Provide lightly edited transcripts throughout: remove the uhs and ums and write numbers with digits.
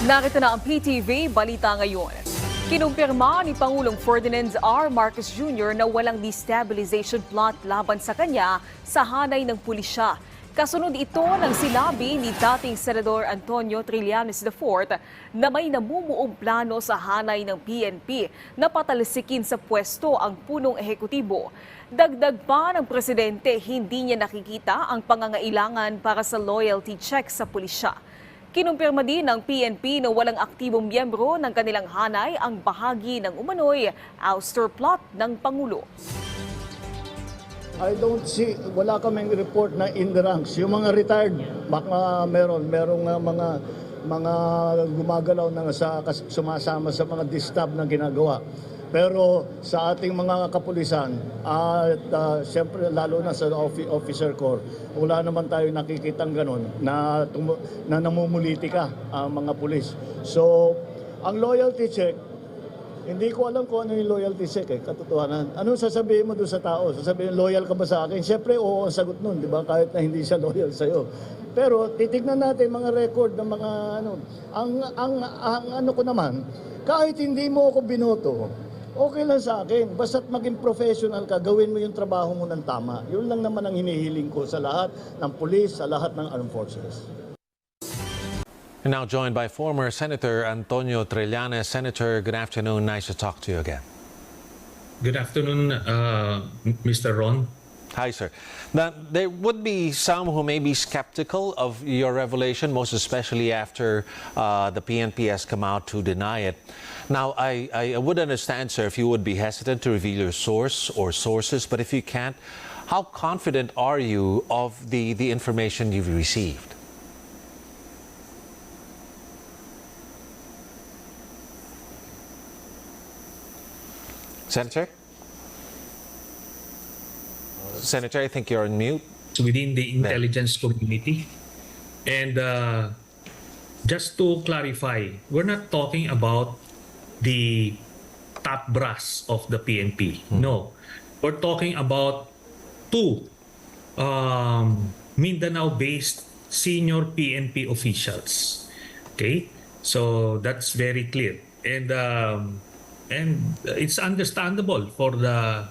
Narito na ang PTV Balita ngayon. Kinumpirma ni Pangulong Ferdinand R. Marcos Jr. na walang destabilization plot laban sa kanya sa hanay ng pulisya. Kasunod ito ng sinabi ni dating Senador Antonio Trillanes IV na may namumuong plano sa hanay ng PNP na patalsikin sa pwesto ang punong ehekutibo. Dagdag pa ng presidente, hindi niya nakikita ang pangangailangan para sa loyalty check sa pulisya. Kinumpirma din ng PNP na walang aktibong miyembro ng kanilang hanay ang bahagi ng umano'y ouster plot ng Pangulo. I don't see, wala kaming report na in the ranks. Yung mga retired, baka merong mga gumagalaw na sumasama sa mga distab na ginagawa. Pero sa ating mga kapulisan at siyempre lalo na sa officer corps, wala naman tayo nakikitang ganun na namumulitika ang mga pulis. So, ang loyalty check, hindi ko alam kung ano yung loyalty check katotohanan. Anong sasabihin mo doon sa tao? Sasabihin, loyal ka ba sa akin? Siyempre, oo ang sagot nun, di ba? Kahit na hindi siya loyal sa'yo. Pero titignan natin mga record ng mga ano. Ang ano ko naman, kahit hindi mo ako binoto, okay lang sa akin. Basta't maging professional ka, gawin mo yung trabaho mo ng tama. Yun lang naman ang hinihiling ko sa lahat ng pulis, sa lahat ng armed forces. We're now joined by former Senator Antonio Trillanes. Senator, good afternoon. Nice to talk to you again. Good afternoon, Mr. Ron. Hi, sir. Now, there would be some who may be skeptical of your revelation, most especially after the PNP has come out to deny it. Now, I would understand, sir, if you would be hesitant to reveal your source or sources, but if you can't, how confident are you of the information you've received? Senator? Senator, I think you're on mute. Within the intelligence community. And just to clarify, we're not talking about the top brass of the PNP. No. We're talking about two Mindanao-based senior PNP officials. Okay? So that's very clear. And it's understandable for the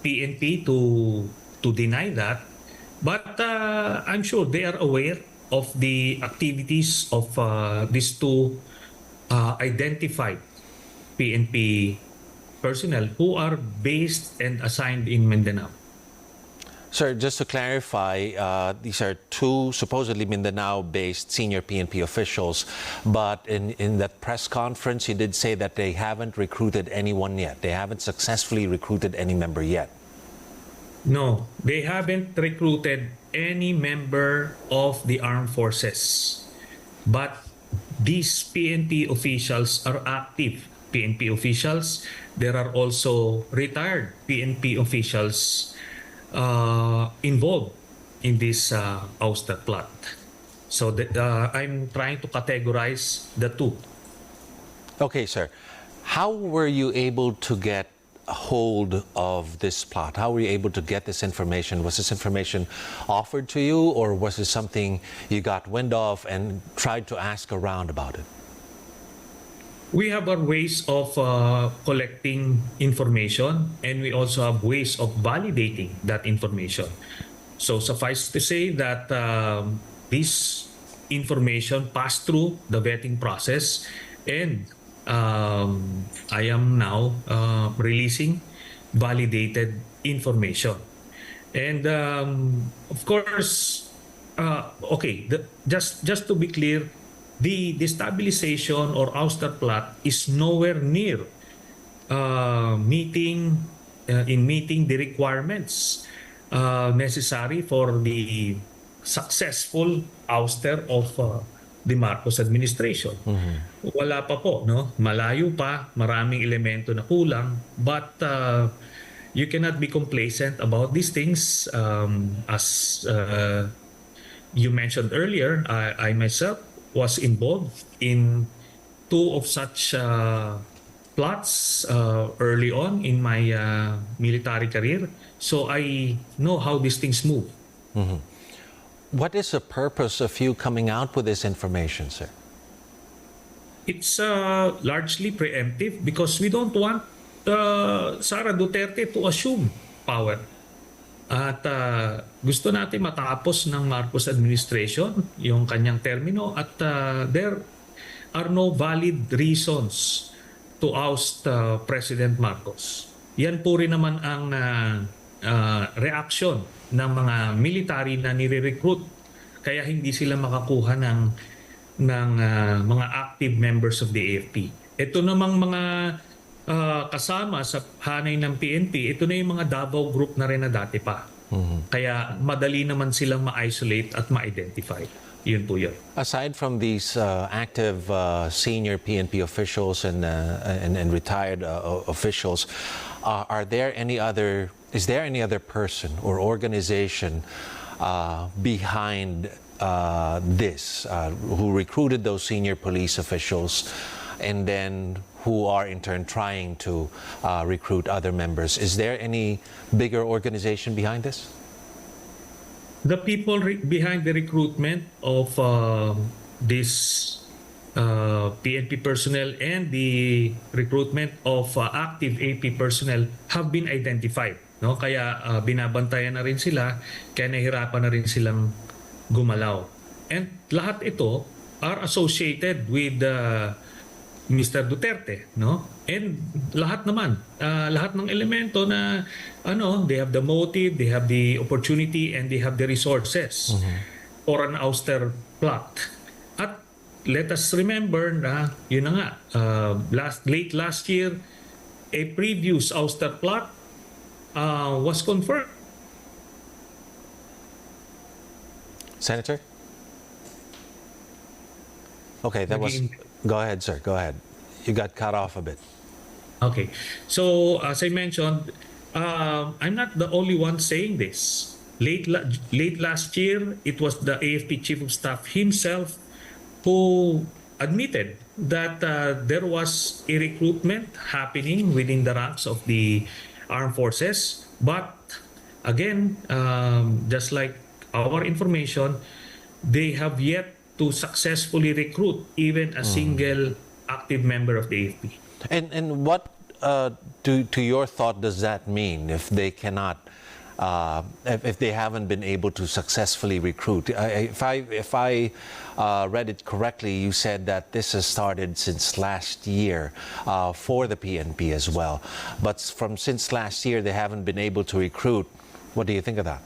PNP to deny that, but I'm sure they are aware of the activities of these two identified PNP personnel who are based and assigned in Mindanao. Sir, just to clarify, these are two supposedly Mindanao-based senior PNP officials, but in that press conference, you did say that they haven't recruited anyone yet. They haven't successfully recruited any member yet. No, they haven't recruited any member of the armed forces. But these PNP officials are active PNP officials. There are also retired PNP officials involved in this ouster plot. So I'm trying to categorize the two. Okay, sir. How were you able to get a hold of this plot? How were you able to get this information? Was this information offered to you, or was it something you got wind of and tried to ask around about it? We have our ways of collecting information, and we also have ways of validating that information. So suffice to say that this information passed through the vetting process, and I am now releasing validated information. And of course, just to be clear, the destabilization or ouster plot is nowhere near meeting the requirements necessary for the successful ouster of the Marcos administration. Wala pa po, no? Malayo pa, maraming elemento na kulang, but you cannot be complacent about these things. As you mentioned earlier, I myself was involved in two of such plots early on in my military career. So I know how these things move. What is the purpose of you coming out with this information, sir? it's largely preemptive because we don't want Sara Duterte to assume power. At gusto natin matapos ng Marcos administration yung kanyang termino at there are no valid reasons to oust President Marcos. Yan po rin naman ang reaksyon ng mga military na nire-recruit kaya hindi sila makakuha ng mga active members of the AFP. Ito namang mga kasama sa hanay ng PNP, ito na yung mga Davao group na rin na dati pa. Kaya madali naman silang ma-isolate at ma-identify. Yun po yun. Aside from these active senior PNP officials and retired officials, is there any other person or organization behind this who recruited those senior police officials and then who are in turn trying to recruit other members? Is there any bigger organization behind this? The people behind the recruitment of this PNP personnel and the recruitment of active AP personnel have been identified. No? Kaya binabantayan na rin sila, kaya nahirapan na rin silang gumalaw. And lahat ito are associated with Mr. Duterte, no? And lahat naman, lahat ng elemento na they have the motive, they have the opportunity, and they have the resources for an ouster plot. At let us remember na yun na nga, late last year, a previous ouster plot was confirmed. Senator? Okay, that was... Go ahead, sir. Go ahead. You got cut off a bit. Okay. So, as I mentioned, I'm not the only one saying this. Late last year, it was the AFP Chief of Staff himself who admitted that there was a recruitment happening within the ranks of the armed forces. But again, just like our information, they have yet to successfully recruit even a single active member of the AFP. And what, to your thought, does that mean if they cannot, if they haven't been able to successfully recruit? If I read it correctly, you said that this has started since last year for the PNP as well. But since last year, they haven't been able to recruit. What do you think of that?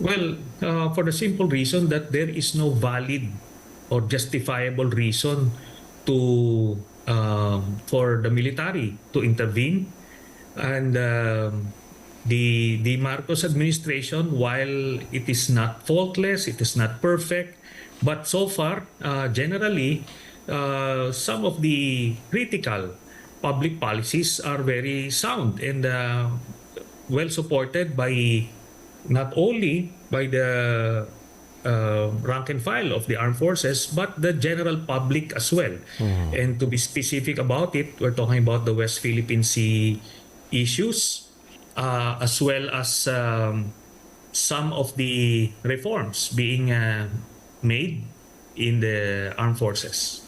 Well, for the simple reason that there is no valid or justifiable reason to for the military to intervene, and the Marcos administration, while it is not faultless, it is not perfect, but so far, generally, some of the critical public policies are very sound and well supported by not only by the rank and file of the armed forces, but the general public as well. And to be specific about it, we're talking about the West Philippine Sea issues, as well as some of the reforms being made in the armed forces.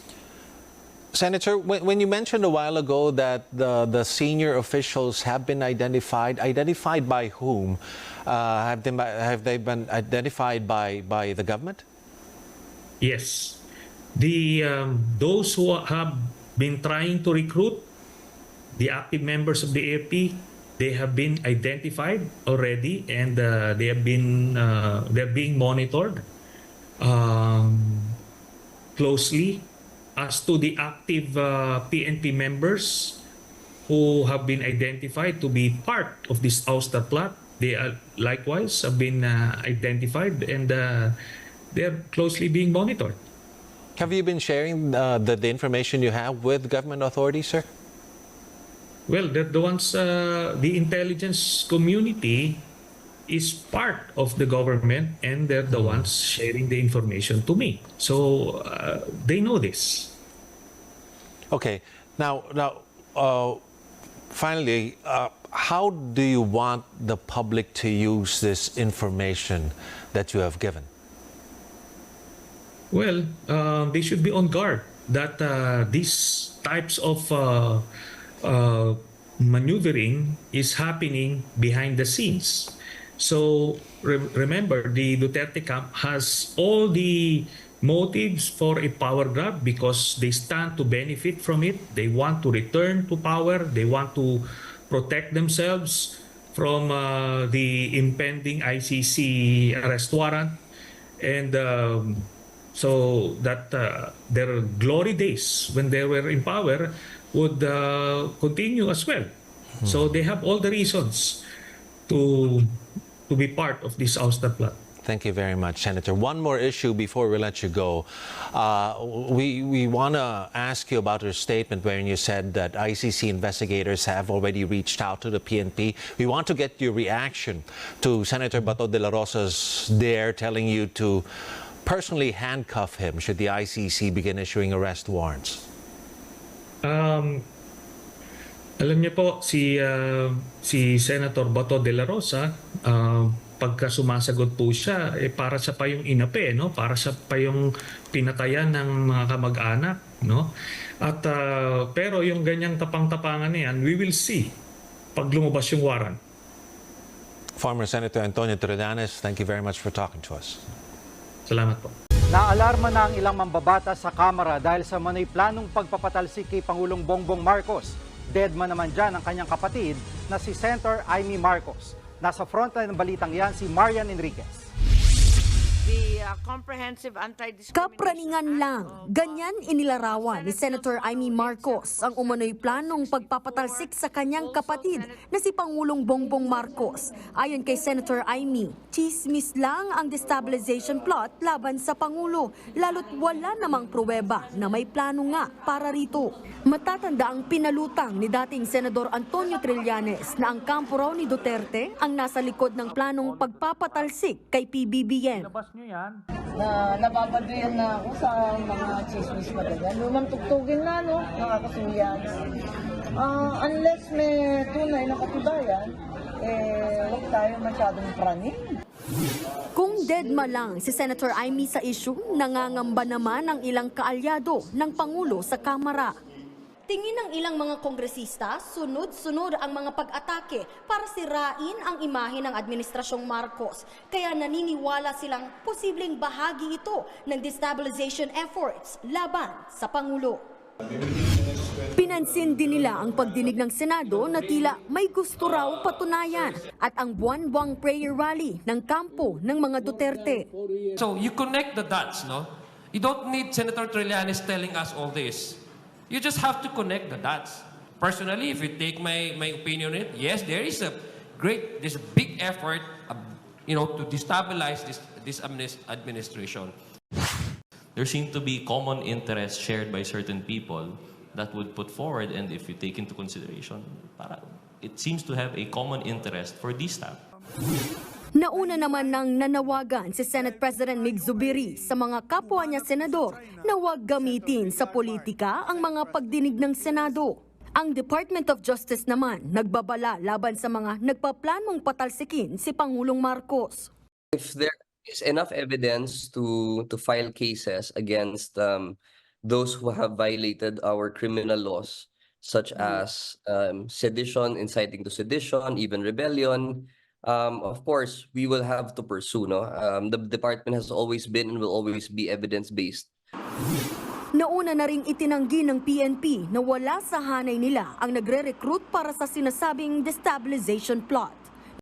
Senator, when you mentioned a while ago that the senior officials have been identified by whom? Have they been identified by the government? Yes. Those who have been trying to recruit the active members of the AFP, they have been identified already, and they're being monitored closely. As to the active PNP members who have been identified to be part of this ouster plot, they are likewise have been identified, and they're closely being monitored. Have you been sharing the information you have with government authorities, sir? Well, the ones, the intelligence community is part of the government, and they're the ones sharing the information to me. So they know this. Okay. Now, finally, how do you want the public to use this information that you have given? Well, they should be on guard that these types of maneuvering is happening behind the scenes. So remember, the Duterte camp has all the motives for a power grab because they stand to benefit from it. They want to return to power. They want to protect themselves from the impending ICC arrest warrant. And so that their glory days when they were in power would continue as well. So they have all the reasons to be part of this ouster plot. Thank you very much, Senator. One more issue before we let you go. We want to ask you about your statement wherein you said that ICC investigators have already reached out to the PNP. We want to get your reaction to Senator Bato de la Rosa's dare telling you to personally handcuff him should the ICC begin issuing arrest warrants. Alam niyo po, si Senator Bato de la Rosa, pagka sumasagot po siya, para siya pa yung inapi, no? Para siya pa yung pinatayan ng mga kamag-anak, no? At pero yung ganyang tapang-tapangan niyan, we will see pag lumabas yung warrant. Former Senator Antonio Trillanes, thank you very much for talking to us. Salamat po. Naalarma na ang ilang mambabatas sa Kamara dahil sa manoy planong pagpapatalsik kay Pangulong Bongbong Marcos. Deadman naman dyan ang kanyang kapatid na si Senator Amy Marcos. Nasa frontline ng balitang yan si Marian Enriquez. The comprehensive anti-discrimination Kapraningan lang, ganyan inilarawan ni Senator Amy Marcos ang umano'y planong pagpapatalsik sa kanyang kapatid na si Pangulong Bongbong Marcos. Ayon kay Senator Amy, chismis lang ang destabilization plot laban sa Pangulo, lalo't wala namang pruweba na may plano nga para rito. Matatanda ang pinalutang ni dating Senador Antonio Trillanes na ang kampo raw ni Duterte ang nasa likod ng planong pagpapatalsik kay PBBM. Na nababaduyan na ako sa mga chismis na ganyan. Lumang tugtugin na, no? Nakakasuyan. Unless may tunay na katubayan, huwag tayo masyadong praning. Kung deadma lang si Senator Amy sa issue, nangangamba naman ang ilang kaalyado ng Pangulo sa Kamara. Tingin ng ilang mga kongresista, sunod-sunod ang mga pag-atake para sirain ang imahe ng Administrasyong Marcos. Kaya naniniwala silang posibleng bahagi ito ng destabilization efforts laban sa Pangulo. Pinansin din nila ang pagdinig ng Senado na tila may gusto raw patunayan at ang buwan-buwang prayer rally ng kampo ng mga Duterte. So you connect the dots, no? You don't need Senator Trillanes telling us all this. You just have to connect the dots. Personally, if you take my opinion on it, yes, there's a big effort, to destabilize this administration. There seem to be common interests shared by certain people that would put forward, and if you take into consideration, it seems to have a common interest for this staff. Nauna naman nang nanawagan si Senate President Mig Zubiri sa mga kapwa niya senador na huwag gamitin sa politika ang mga pagdinig ng Senado. Ang Department of Justice naman nagbabala laban sa mga nagpaplanong patalsikin si Pangulong Marcos. If there is enough evidence to file cases against those who have violated our criminal laws, such as sedition, inciting to sedition, even rebellion, of course, we will have to pursue. No? The department has always been and will always be evidence-based. Nauna na ring itinanggi ng PNP na wala sa hanay nila ang nagre-recruit para sa sinasabing destabilization plot.